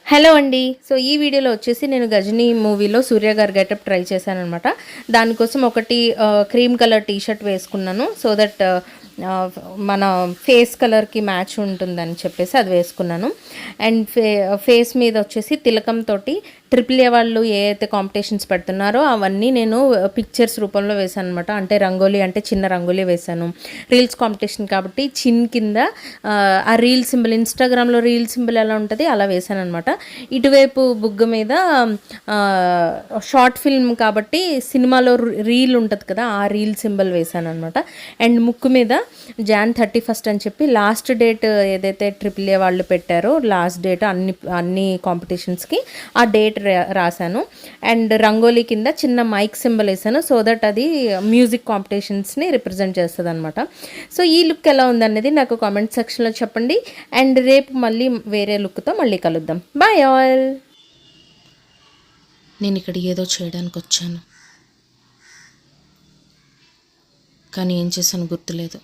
Hello అండి. So ఈ వీడియోలో వచ్చేసి నేను 'గజినీ' మూవీలో సూర్య గారి గెటప్ ట్రై చేశాననమాట. దానికోసం ఒకటి క్రీమ్ కలర్ టీ షర్ట్ వేసుకున్నాను. సో దట్ మన ఫేస్ కలర్కి మ్యాచ్ ఉంటుందని చెప్పేసి అది వేసుకున్నాను. అండ్ ఫేస్ మీద వచ్చేసి తిలకంతో ట్రిపుల్ ఏ వాళ్ళు ఏ అయితే కాంపిటీషన్స్ పెడుతున్నారో అవన్నీ నేను పిక్చర్స్ రూపంలో వేసాను అనమాట. అంటే రంగోలీ, అంటే చిన్న రంగోలీ వేశాను. రీల్స్ కాంపిటీషన్ కాబట్టి చిన్ కింద ఆ రీల్ సింబల్, ఇన్స్టాగ్రామ్లో రీల్ సింబల్ ఎలా ఉంటుంది అలా వేసాను అనమాట. ఇటువైపు బుగ్గ మీద షార్ట్ ఫిల్మ్ కాబట్టి సినిమాలో రీల్ ఉంటుంది కదా, ఆ రీల్ సింబల్ వేసాను అనమాట. అండ్ ముక్కు మీద Jan 31 అని చెప్పి లాస్ట్ డేట్ ఏదైతే ట్రిపుల్ ఏ వాళ్ళు పెట్టారో లాస్ట్ డేట్ అన్ని కాంపిటీషన్స్కి ఆ డేట్ రాశాను. అండ్ రంగోలీ కింద చిన్న మైక్ సింబల్ వేసాను. సో దట్ అది మ్యూజిక్ కాంపిటీషన్స్ని రిప్రజెంట్ చేస్తుంది అనమాట. సో ఈ లుక్ ఎలా ఉందనేది నాకు కామెంట్ సెక్షన్లో చెప్పండి. అండ్ రేపు మళ్ళీ వేరే లుక్తో మళ్ళీ కలుద్దాం. Bye all. నేను ఇక్కడ ఏదో చేయడానికి వచ్చాను, కానీ ఏం చేశాను గుర్తులేదు.